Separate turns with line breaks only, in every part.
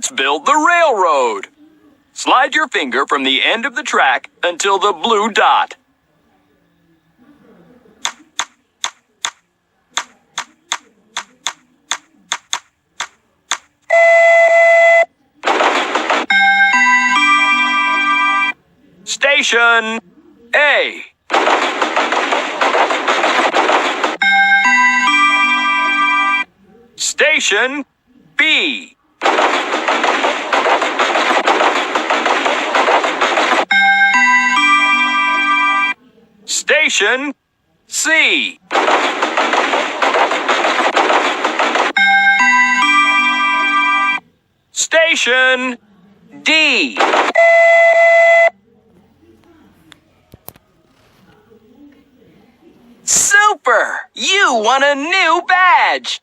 Let's build the railroad. Slide your finger from the end of the track until the blue dot. Station A. Station B. Station C. Station D. Super! You won a new badge!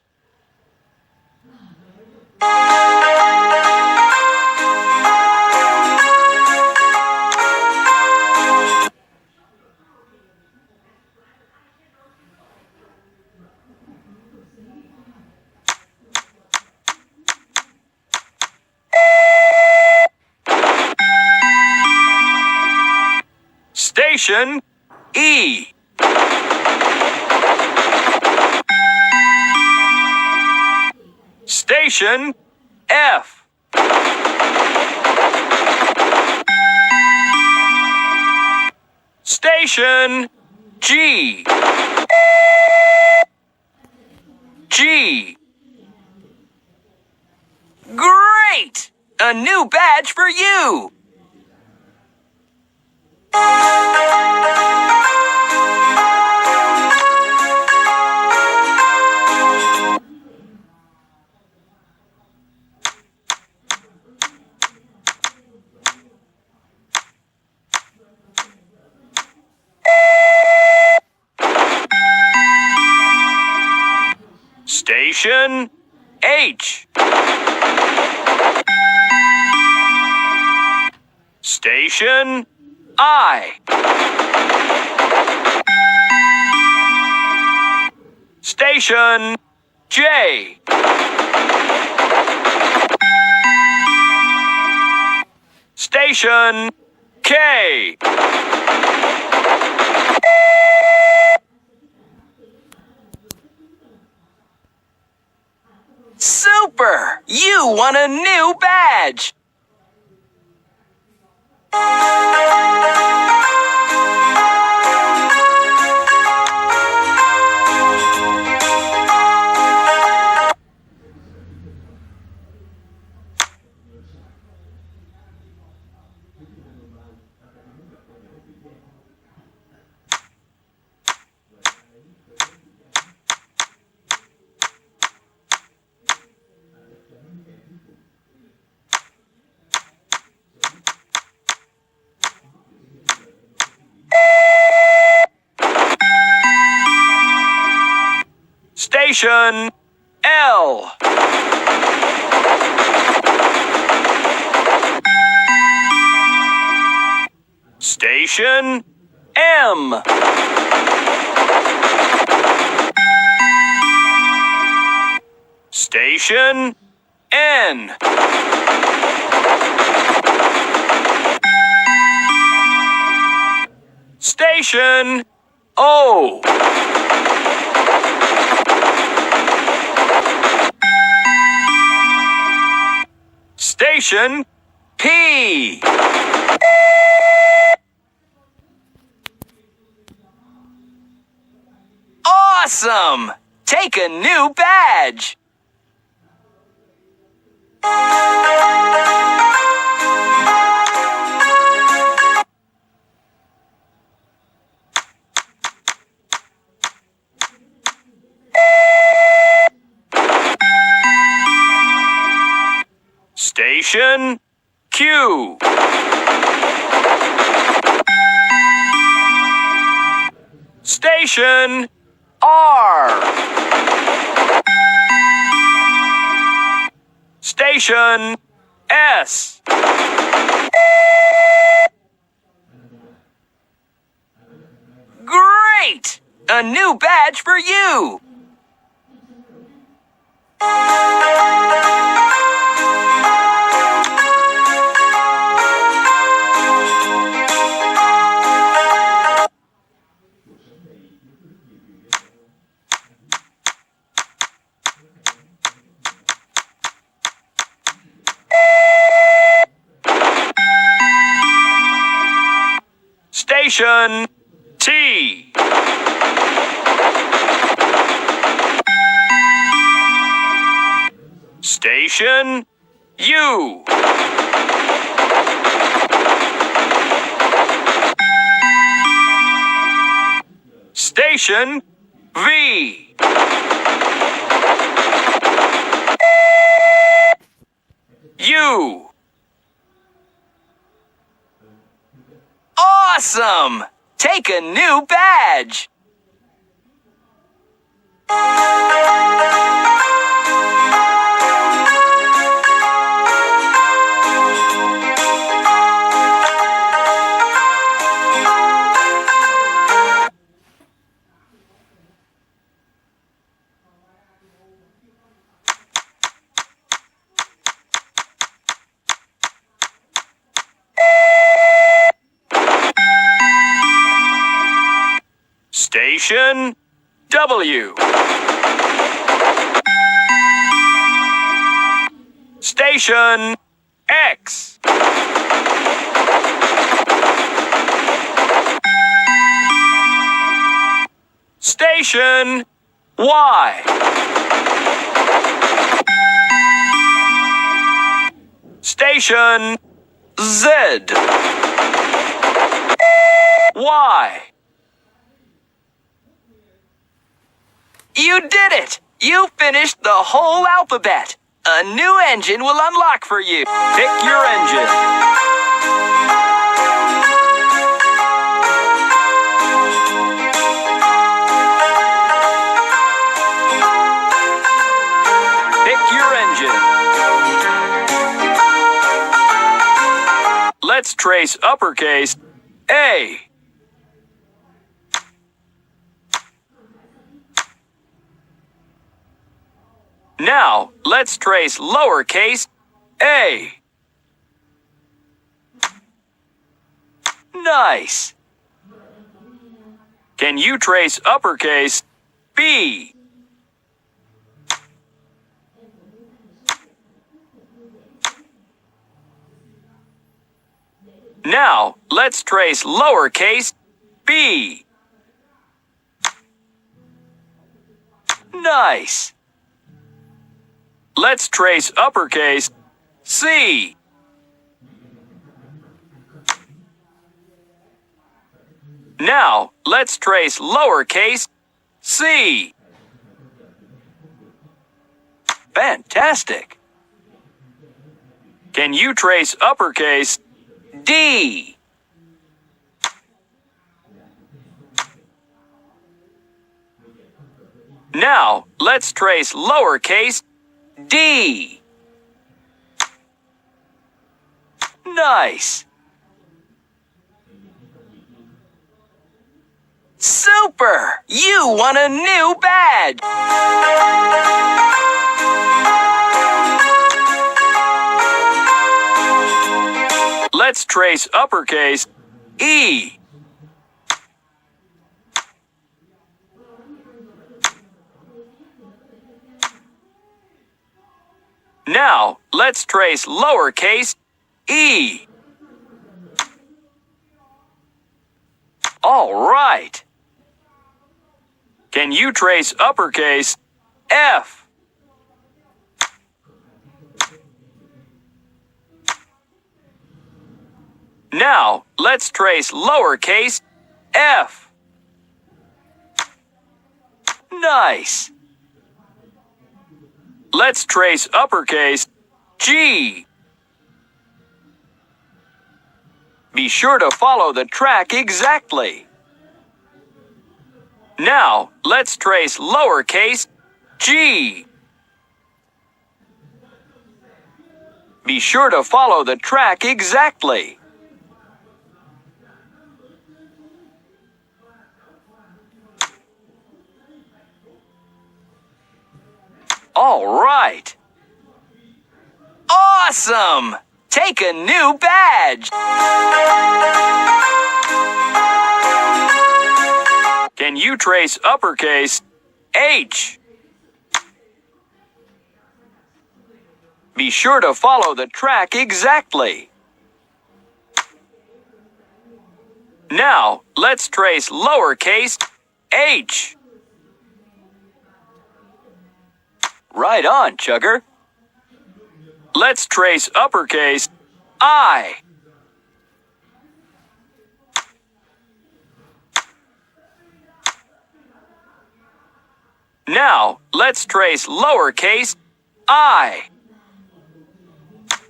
Station E. Station F. Station G. G. Great! A new badge for you! Station H. Station I. Station J. Station K. Super! You won a new badge! Station L. Station M. Station N. Station O. Station P. Awesome! Take a new badge! Station Q. Station R. Station S. Great! A new badge for you! Station T. Station U. Station V. U. Awesome! Take a new badge. Station W. Station X. Station Y. Station Z. Y. You did it! You finished the whole alphabet. A new engine will unlock for you. Pick your engine. Pick your engine. Let's trace uppercase A. Now, let's trace lowercase a. Nice. Can you trace uppercase B? Now, let's trace lowercase b. Nice. Let's trace uppercase C. Now, let's trace lowercase c. Fantastic. Can you trace uppercase D? Now, let's trace lowercase D. Nice. Super! You won a new badge! Let's trace uppercase E. Now, let's trace lowercase e. All right. Can you trace uppercase F? Now, let's trace lowercase f. Nice. Let's trace uppercase G. Be sure to follow the track exactly. Now, let's trace lowercase g. Be sure to follow the track exactly. All right. Awesome! Take a new badge. Can you trace uppercase H? Be sure to follow the track exactly. Now, let's trace lowercase h. Right on, Chugger. Let's trace uppercase I. Now, let's trace lowercase I.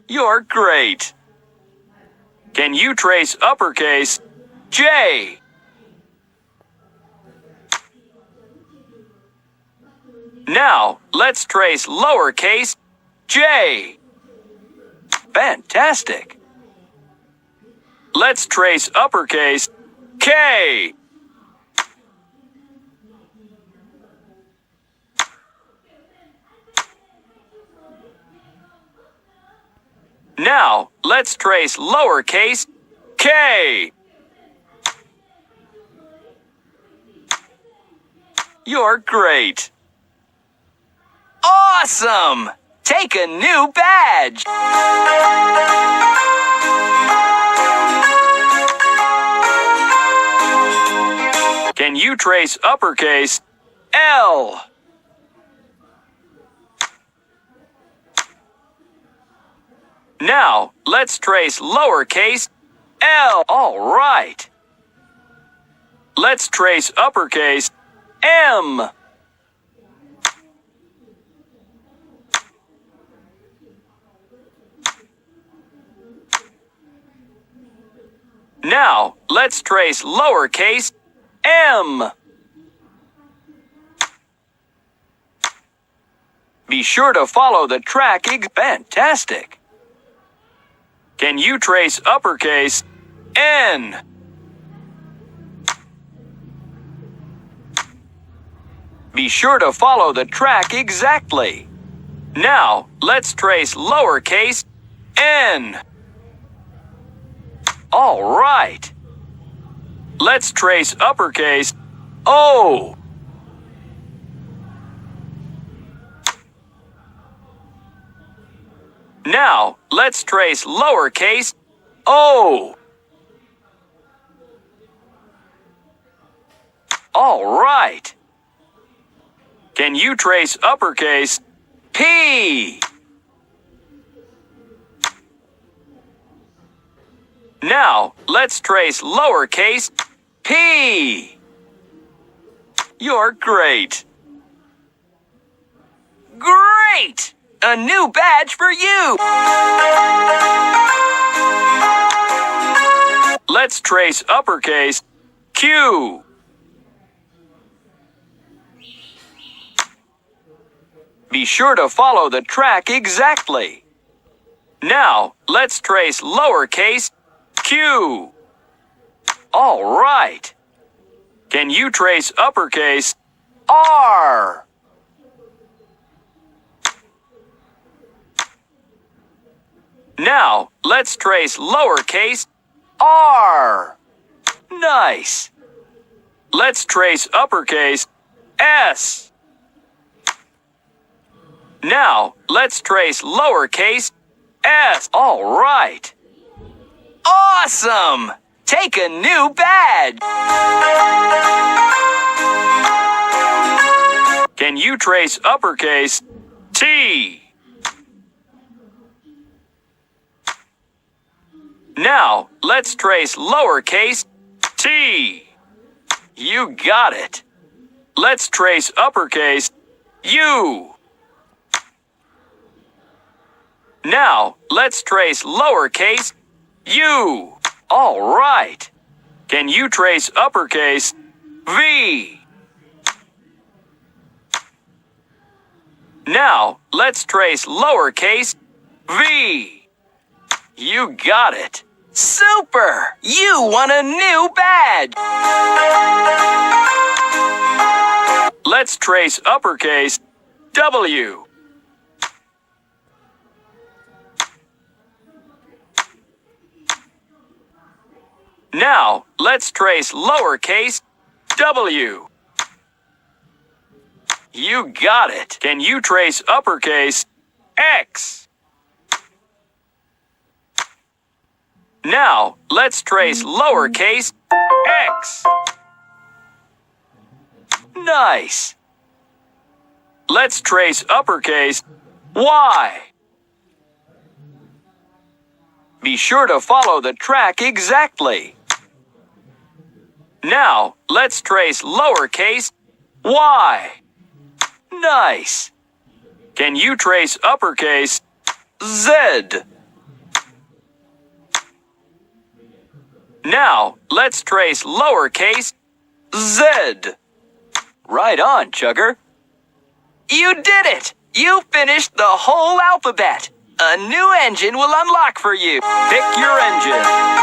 You're great. Can you trace uppercase J? Now, let's trace lowercase j. Fantastic. Let's trace uppercase K. Now, let's trace lowercase k. You're great. Awesome! Take a new badge! Can you trace uppercase L? Now, let's trace lowercase l. All right. Let's trace uppercase M. Now, let's trace lowercase m. Be sure to follow the track. Fantastic. Can you trace uppercase N? Be sure to follow the track exactly. Now, let's trace lowercase n. All right. Let's trace uppercase O. Now, let's trace lowercase o. All right. Can you trace uppercase P? Now, let's trace lowercase p. You're great. Great! A new badge for you! Let's trace uppercase Q. Be sure to follow the track exactly. Now, let's trace lowercase q. All right. Can you trace uppercase R? Now, let's trace lowercase r. Nice. Let's trace uppercase S. Now, let's trace lowercase s. All right. Awesome! Take a new badge. Can you trace uppercase T? Now, let's trace lowercase t. You got it. Let's trace uppercase U. Now, let's trace lowercase u. All right. Can you trace uppercase V? Now, let's trace lowercase v. You got it. Super! You won a new badge! Let's trace uppercase W. Now, let's trace lowercase w. You got it. Can you trace uppercase X? Now, let's trace lowercase X. Nice. Let's trace uppercase Y. Be sure to follow the track exactly. Now, let's trace lowercase y. Nice. Can you trace uppercase Z? Now, let's trace lowercase z. Right on, Chugger. You did it! You finished the whole alphabet. A new engine will unlock for you. Pick your engine.